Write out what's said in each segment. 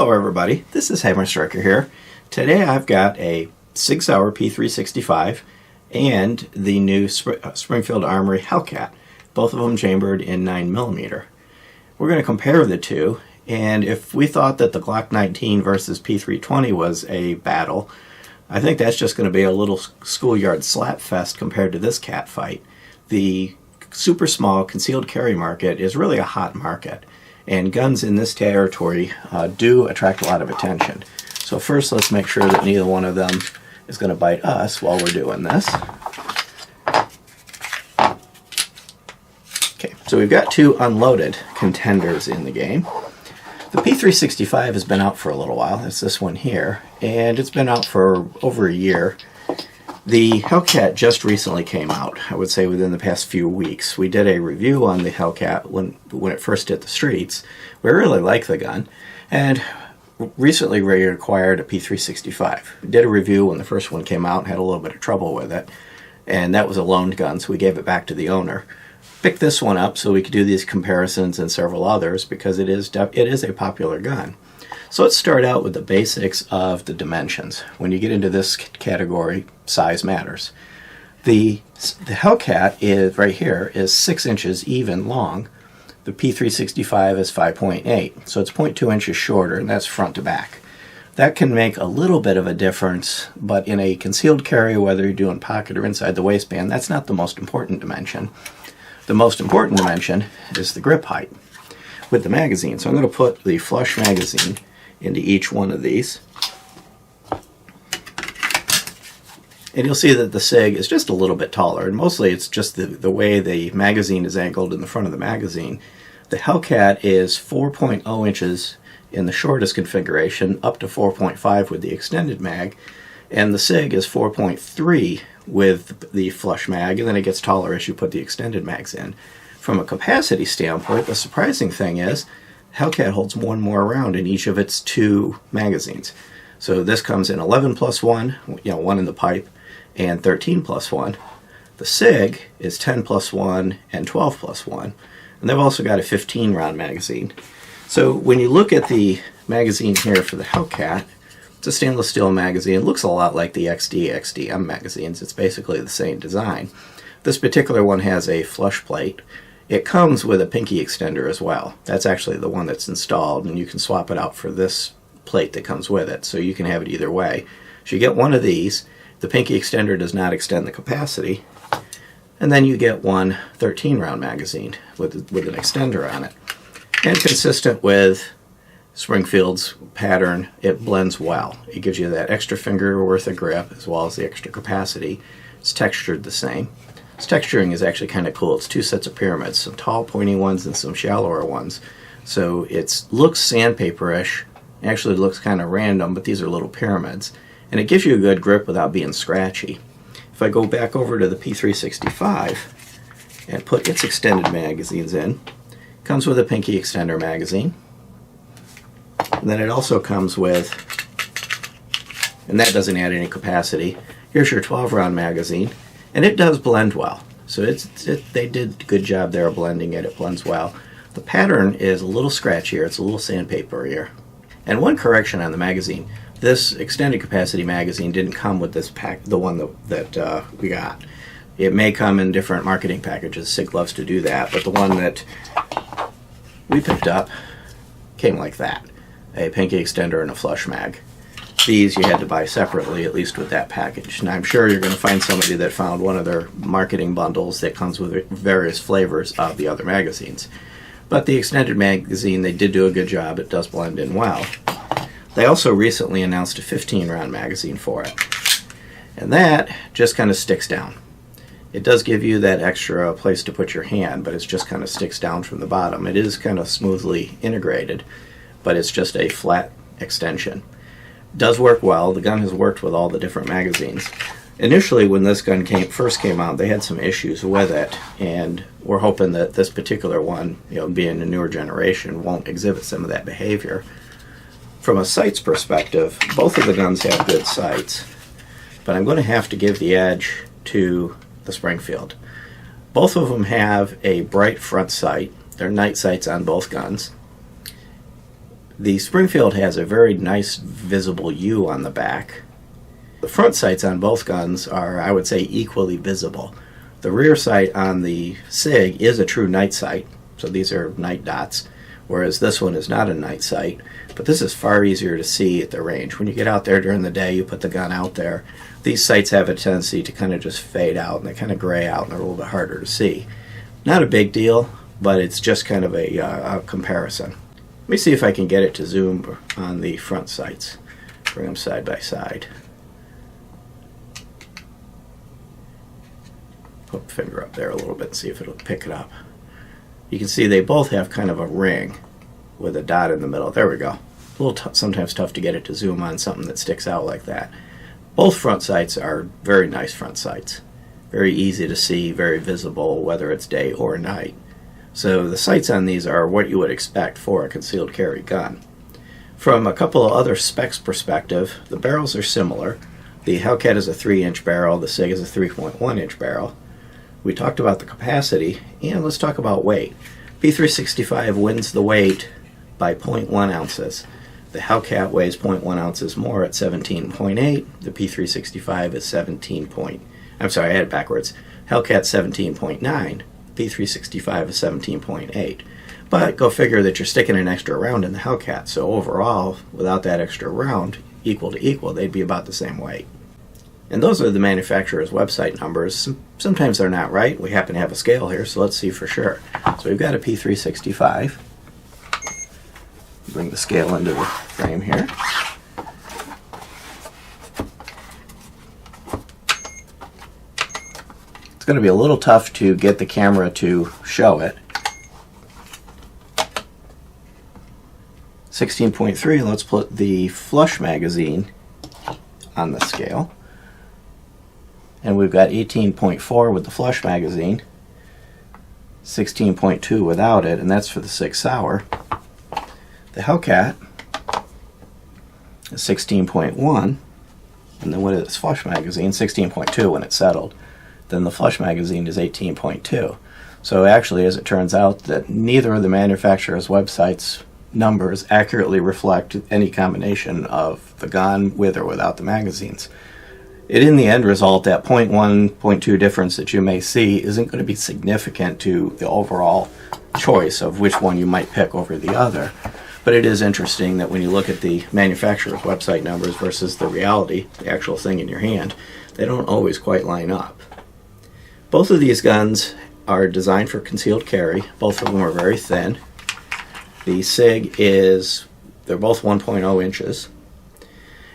Hello everybody, this is Hammer Striker here. Today I've got a SIG Sauer P365 and the new Springfield Armory Hellcat, both of them chambered in 9mm. We're going to compare the two, and if we thought that the Glock 19 versus P320 was a battle, I think that's just going to be a little schoolyard slap fest compared to this cat fight. The super small concealed carry market is really a hot market, and guns in this territory do attract a lot of attention. So first let's make sure that neither one of them is going to bite us while we're doing this. Okay, so we've got two unloaded contenders in the game. The P365 has been out for a little while. It's this one here, and it's been out for over a year. The Hellcat just recently came out, I would say within the past few weeks. We did a review on the Hellcat when it first hit the streets. We really like the gun, and recently we acquired a P365. We did a review when the first one came out and had a little bit of trouble with it, and that was a loaned gun, so we gave it back to the owner. Picked this one up so we could do these comparisons and several others because it is a popular gun. So let's start out with the basics of the dimensions. When you get into this category, size matters. The Hellcat is right here is 6 inches even long. The P365 is 5.8, so it's 0.2 inches shorter, and that's front to back. That can make a little bit of a difference, but in a concealed carry, whether you're doing pocket or inside the waistband, that's not the most important dimension. The most important dimension is the grip height with the magazine. So I'm going to put the flush magazine into each one of these. And you'll see that the SIG is just a little bit taller, and mostly it's just the way the magazine is angled in the front of the magazine. The Hellcat is 4.0 inches in the shortest configuration, up to 4.5 with the extended mag, and the SIG is 4.3 with the flush mag, and then it gets taller as you put the extended mags in. From a capacity standpoint, the surprising thing is Hellcat holds one more round in each of its two magazines. So this comes in 11 plus 1, one in the pipe, and 13 plus 1. The SIG is 10 plus 1 and 12 plus 1. And they've also got a 15 round magazine. So when you look at the magazine here for the Hellcat, it's a stainless steel magazine. It looks a lot like the XD/XDM magazines. It's basically the same design. This particular one has a flush plate. It comes with a pinky extender as well. That's actually the one that's installed, and you can swap it out for this plate that comes with it, so you can have it either way. So you get one of these. The pinky extender does not extend the capacity, and then you get one 13 round magazine with an extender on it. And consistent with Springfield's pattern, it blends well. It gives you that extra finger worth of grip as well as the extra capacity. It's textured the same. This texturing is actually kind of cool. It's two sets of pyramids, some tall pointy ones and some shallower ones. So it looks sandpaper-ish. Actually looks kind of random, but these are little pyramids. And it gives you a good grip without being scratchy. If I go back over to the P365 and put its extended magazines in, it comes with a pinky extender magazine. And then it also comes with, and that doesn't add any capacity, here's your 12 round magazine. And it does blend well. So they did a good job there of blending it. It blends well. The pattern is a little scratchier. It's a little sandpaperier. And one correction on the magazine. This extended capacity magazine didn't come with this pack, the one that we got. It may come in different marketing packages. SIG loves to do that. But the one that we picked up came like that. A pinky extender and a flush mag. These you had to buy separately, at least with that package. Now I'm sure you're going to find somebody that found one of their marketing bundles that comes with various flavors of the other magazines. But the extended magazine, they did do a good job. It does blend in well. They also recently announced a 15 round magazine for it. And that just kind of sticks down. It does give you that extra place to put your hand, but it just kind of sticks down from the bottom. It is kind of smoothly integrated, but it's just a flat extension. Does work well. The gun has worked with all the different magazines. Initially, when this gun first came out, they had some issues with it, and we're hoping that this particular one, being a newer generation, won't exhibit some of that behavior. From a sights perspective, both of the guns have good sights, but I'm going to have to give the edge to the Springfield. Both of them have a bright front sight. They're night sights on both guns. The Springfield has a very nice visible U on the back. The front sights on both guns are, I would say, equally visible. The rear sight on the SIG is a true night sight, so these are night dots, whereas this one is not a night sight, but this is far easier to see at the range. When you get out there during the day, you put the gun out there, these sights have a tendency to kind of just fade out, and they kind of gray out, and they're a little bit harder to see. Not a big deal, but it's just kind of a comparison. Let me see if I can get it to zoom on the front sights. Bring them side by side. Put the finger up there a little bit and see if it'll pick it up. You can see they both have kind of a ring with a dot in the middle. There we go. A little sometimes tough to get it to zoom on something that sticks out like that. Both front sights are very nice front sights. Very easy to see, very visible, whether it's day or night. So the sights on these are what you would expect for a concealed carry gun. From a couple of other specs perspective, the barrels are similar. The Hellcat is a 3-inch barrel, the SIG is a 3.1-inch barrel. We talked about the capacity, and let's talk about weight. P365 wins the weight by 0.1 ounces. The Hellcat weighs 0.1 ounces more at 17.8. The P365 is 17. I had it backwards. Hellcat 17.9. P365 is 17.8. But go figure that you're sticking an extra round in the Hellcat, so overall, without that extra round, equal to equal, they'd be about the same weight. And those are the manufacturer's website numbers. Sometimes they're not right. We happen to have a scale here, so let's see for sure. So we've got a P365. Bring the scale into the frame here. It's going to be a little tough to get the camera to show it. 16.3, let's put the flush magazine on the scale. And we've got 18.4 with the flush magazine, 16.2 without it, and that's for the SIG Sauer. The Hellcat is 16.1, and then with its flush magazine, 16.2 when it's settled. Then the flush magazine is 18.2. So actually, as it turns out, that neither of the manufacturer's websites numbers accurately reflect any combination of the gun with or without the magazines. In the end result, that 0.1, 0.2 difference that you may see isn't going to be significant to the overall choice of which one you might pick over the other. But it is interesting that when you look at the manufacturer's website numbers versus the reality, the actual thing in your hand, they don't always quite line up. Both of these guns are designed for concealed carry. Both of them are very thin. The SIG they're both 1.0 inches.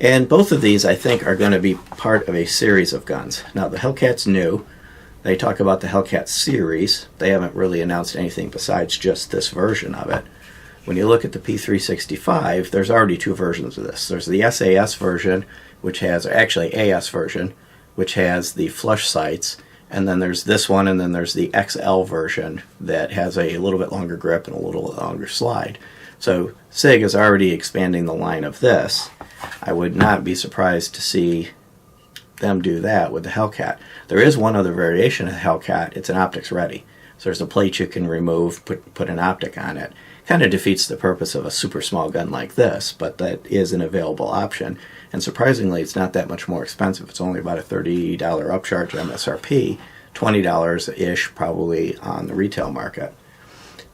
And both of these, I think, are going to be part of a series of guns. Now, the Hellcat's new. They talk about the Hellcat series. They haven't really announced anything besides just this version of it. When you look at the P365, there's already two versions of this. There's the SAS version, which has, actually AS version, which has the flush sights. And then there's this one, and then there's the XL version that has a little bit longer grip and a little longer slide. So SIG is already expanding the line of this. I would not be surprised to see them do that with the Hellcat. There is one other variation of the Hellcat. It's an optics ready. So there's a plate you can remove, put an optic on it. Kind of defeats the purpose of a super small gun like this, but that is an available option. And surprisingly, it's not that much more expensive. It's only about a $30 upcharge MSRP, $20-ish probably on the retail market.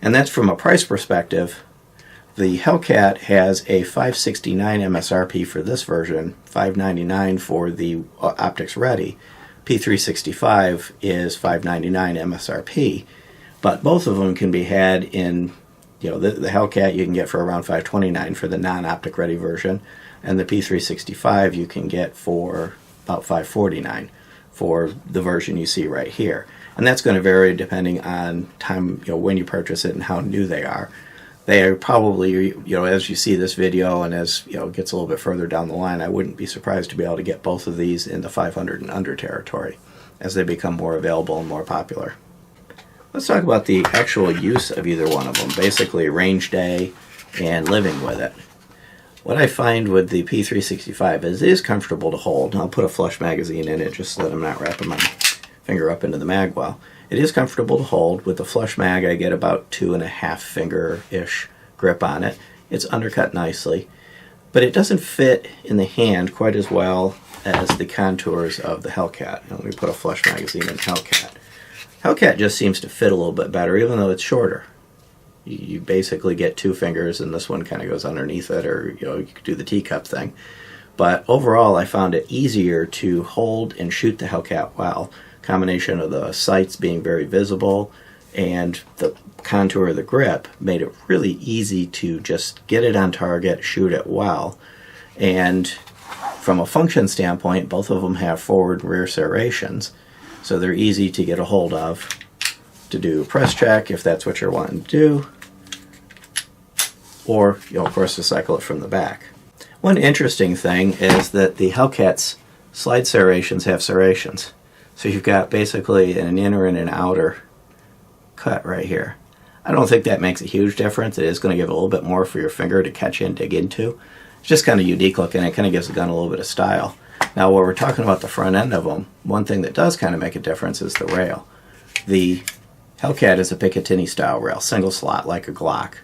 And that's from a price perspective. The Hellcat has a $569 MSRP for this version, $599 for the optics ready. P365 is $599 MSRP, but both of them can be had in, the Hellcat you can get for around $529 for the non-optic ready version, and the P365 you can get for about $549 for the version you see right here. And that's going to vary depending on time, when you purchase it and how new they are. They are probably, as you see this video and as it gets a little bit further down the line, I wouldn't be surprised to be able to get both of these in the 500 and under territory as they become more available and more popular. Let's talk about the actual use of either one of them, basically range day and living with it. What I find with the P365 is it is comfortable to hold. I'll put a flush magazine in it just so that I'm not wrapping my finger up into the mag well. It is comfortable to hold. With the flush mag, I get about 2.5 finger-ish grip on it. It's undercut nicely, but it doesn't fit in the hand quite as well as the contours of the Hellcat. Now, let me put a flush magazine in Hellcat. Hellcat just seems to fit a little bit better, even though it's shorter. You basically get 2 fingers, and this one kind of goes underneath it, or you could do the teacup thing. But overall, I found it easier to hold and shoot the Hellcat well. Combination of the sights being very visible and the contour of the grip made it really easy to just get it on target, shoot it well. And from a function standpoint, both of them have forward and rear serrations, so they're easy to get a hold of to do press check if that's what you're wanting to do, or of course to cycle it from the back. One interesting thing is that the Hellcat's slide serrations have serrations. So you've got basically an inner and an outer cut right here. I don't think that makes a huge difference. It is going to give a little bit more for your finger to catch and dig into. It's just kind of unique looking. It kind of gives the gun a little bit of style. Now, while we're talking about the front end of them, one thing that does kind of make a difference is the rail. The Hellcat is a Picatinny style rail, single slot like a Glock.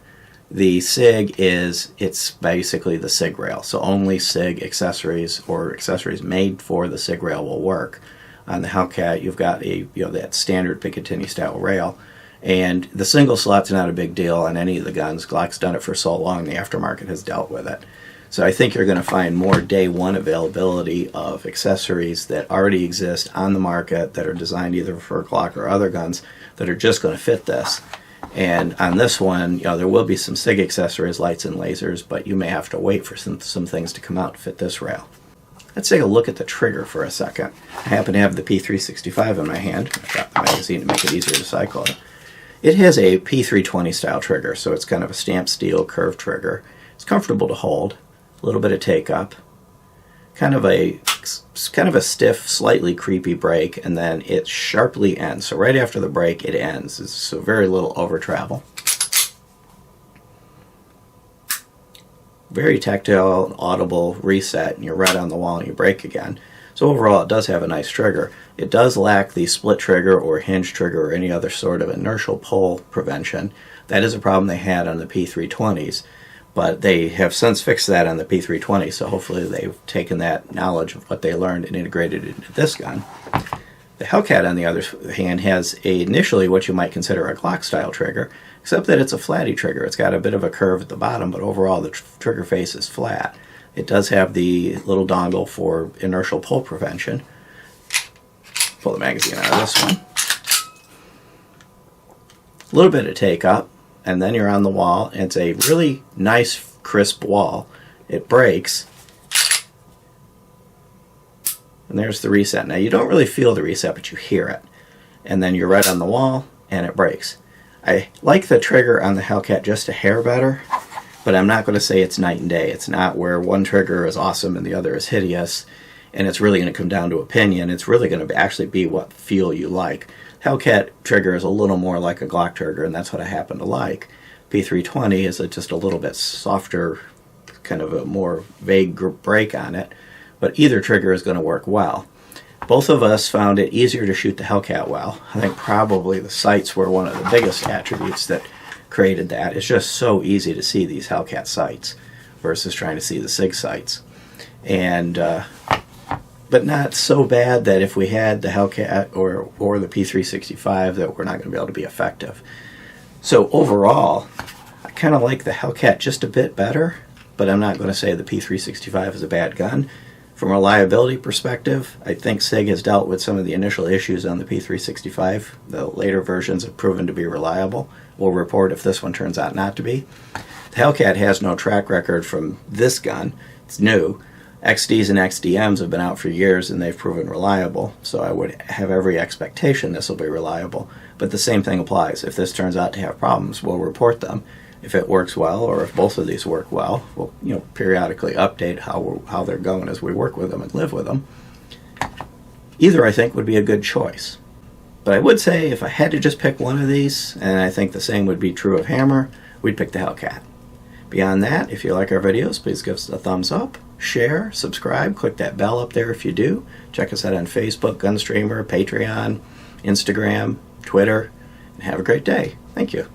The SIG it's basically the SIG rail, so only SIG accessories or accessories made for the SIG rail will work. On the Hellcat, you've got that standard Picatinny style rail, and the single slot's not a big deal on any of the guns. Glock's done it for so long, the aftermarket has dealt with it. So I think you're going to find more day one availability of accessories that already exist on the market that are designed either for Glock or other guns that are just going to fit this. And on this one, there will be some SIG accessories, lights and lasers, but you may have to wait for some things to come out to fit this rail. Let's take a look at the trigger for a second. I happen to have the P365 in my hand. I've got the magazine to make it easier to cycle it. It has a P320 style trigger, so it's kind of a stamped steel curved trigger. It's comfortable to hold, a little bit of take up, kind of a stiff, slightly creepy break, and then it sharply ends. So right after the break, it ends. So very little over travel. Very tactile, audible reset, and you're right on the wall and you break again. So overall, it does have a nice trigger. It does lack the split trigger or hinge trigger or any other sort of inertial pull prevention. That is a problem they had on the P320s, but they have since fixed that on the P320, so hopefully they've taken that knowledge of what they learned and integrated it into this gun. The Hellcat, on the other hand, has initially what you might consider a Glock-style trigger, except that it's a flatty trigger. It's got a bit of a curve at the bottom, but overall the trigger face is flat. It does have the little dongle for inertial pull prevention. Pull the magazine out of this one. A little bit of take up, and then you're on the wall. It's a really nice, crisp wall. It breaks. And there's the reset. Now, you don't really feel the reset, but you hear it. And then you're right on the wall, and it breaks. I like the trigger on the Hellcat just a hair better, but I'm not going to say it's night and day. It's not where one trigger is awesome and the other is hideous, and it's really going to come down to opinion. It's really going to actually be what feel you like. Hellcat trigger is a little more like a Glock trigger, and that's what I happen to like. P320 is just a little bit softer, kind of a more vague break on it, but either trigger is going to work well. Both of us found it easier to shoot the Hellcat well. I think probably the sights were one of the biggest attributes that created that. It's just so easy to see these Hellcat sights versus trying to see the SIG sights. And but not so bad that if we had the Hellcat or the P365 that we're not going to be able to be effective. So overall, I kind of like the Hellcat just a bit better, but I'm not going to say the P365 is a bad gun. From a reliability perspective, I think SIG has dealt with some of the initial issues on the P365. The later versions have proven to be reliable. We'll report if this one turns out not to be. The Hellcat has no track record from this gun. It's new. XDs and XDMs have been out for years and they've proven reliable, so I would have every expectation this will be reliable. But the same thing applies. If this turns out to have problems, we'll report them. If it works well, or if both of these work well, we'll periodically update how they're going as we work with them and live with them. Either, I think, would be a good choice. But I would say if I had to just pick one of these, and I think the same would be true of Hammer, we'd pick the Hellcat. Beyond that, if you like our videos, please give us a thumbs up, share, subscribe, click that bell up there if you do. Check us out on Facebook, Gunstreamer, Patreon, Instagram, Twitter, and have a great day. Thank you.